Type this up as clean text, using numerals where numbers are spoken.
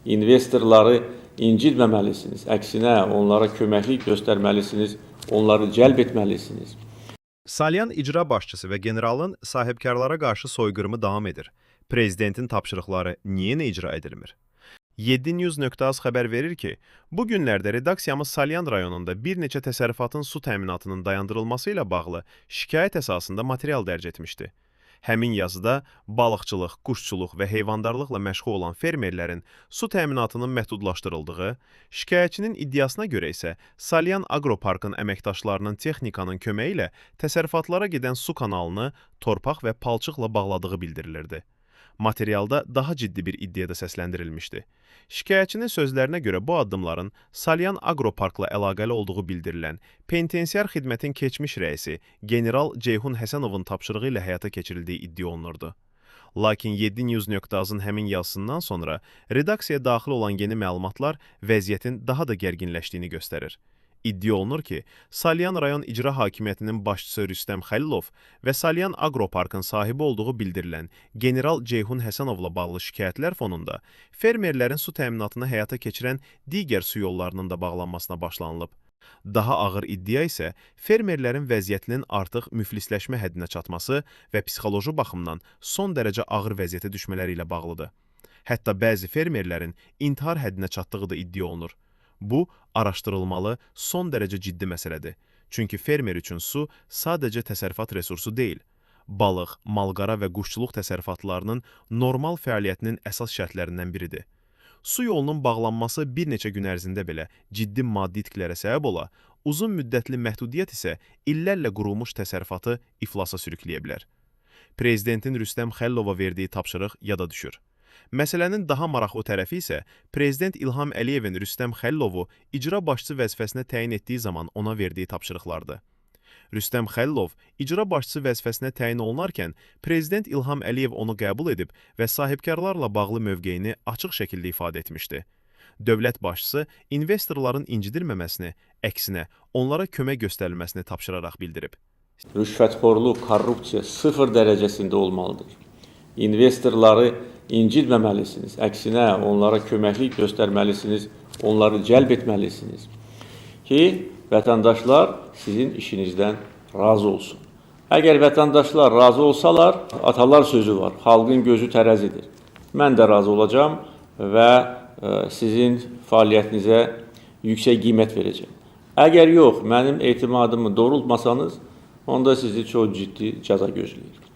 investorları incitməməlisiniz. Əksinə, onlara köməklik göstərməlisiniz, onları cəlb etməlisiniz. Salyan icra başçısı və generalın sahibkarlara qarşı soyqırımı davam edir. Prezidentin tapşırıqları niyə icra edilmir? 7news.az xəbər verir ki, bu günlərdə redaksiyamız Salyan rayonunda bir neçə təsərrüfatın su təminatının dayandırılması ilə bağlı şikayət əsasında material dərc etmişdi. Həmin yazıda balıqçılıq, quşçuluq və heyvandarlıqla məşğul olan fermerlərin su təminatının məhdudlaşdırıldığı, şikayətçinin iddiasına görə isə Salyan Agroparkın əməkdaşlarının texnikanın köməyi ilə təsərrüfatlara gedən su kanalını torpaq və palçıqla bağladığı bildirilirdi. Materialda daha ciddi bir iddia da səsləndirilmişdi. Şikayətçinin sözlərinə görə bu addımların Salyan Agroparkla əlaqəli olduğu bildirilən penitensiar xidmətin keçmiş rəisi general Ceyhun Həsənovun tapşırığı ilə həyata keçirildiyi iddia olunurdu. Lakin 7news.az-ın həmin yazısından sonra redaksiyaya daxil olan yeni məlumatlar vəziyyətin daha da gərginləşdiyini göstərir. İddia olunur ki, Salyan rayon icra hakimiyyətinin başçısı Rüstəm Xəlilov və Salyan Agroparkın sahibi olduğu bildirilən general Ceyhun Həsənovla bağlı şikayətlər fonunda fermerlərin su təminatını həyata keçirən digər su yollarının da bağlanmasına başlanılıb. Daha ağır iddia isə fermerlərin vəziyyətinin artıq müflisləşmə həddinə çatması və psixoloji baxımdan son dərəcə ağır vəziyyətə düşmələri ilə bağlıdır. Hətta bəzi fermerlərin intihar həddinə çatdığı da iddia olunur. Bu, araşdırılmalı, son dərəcə ciddi məsələdir. Çünki fermer üçün su sadəcə təsərrüfat resursu deyil. Balıq, malqara və quşçuluq təsərrüfatlarının normal fəaliyyətinin əsas şərtlərindən biridir. Su yolunun bağlanması bir neçə gün ərzində belə ciddi maddi itkilərə səbəb ola, uzun müddətli məhdudiyyət isə illərlə qurulmuş təsərrüfatı iflasa sürükləyə bilər. Prezidentin Rüstəm Xəlilova verdiyi tapşırıq yada düşür. Məsələnin daha maraqlı tərəfi isə Prezident İlham Əliyevin Rüstəm Xəlilovu icra başçısı vəzifəsinə təyin etdiyi zaman ona verdiyi tapşırıqlardır. Rüstəm Xəlilov icra başçısı vəzifəsinə təyin olunarkən Prezident İlham Əliyev onu qəbul edib və sahibkarlarla bağlı mövqeyini açıq şəkildə ifadə etmişdi. Dövlət başçısı investorların incidilməməsini, əksinə onlara kömək göstərilməsini tapşıraraq bildirib. Rüşvətxorluq, korrupsiya 0 dərəcəsində olmalıdır. İnvestorları incitməməlisiniz. Əksinə, onlara köməklik göstərməlisiniz, onları cəlb etməlisiniz ki, vətəndaşlar sizin işinizdən razı olsun. Əgər vətəndaşlar razı olsalar, atalar sözü var, xalqın gözü tərəzidir. Mən də razı olacağım və sizin fəaliyyətinizə yüksək qiymət verəcəm. Əgər yox, mənim etimadımı doğrultmasanız, onda sizi çox ciddi cəza gözləyir.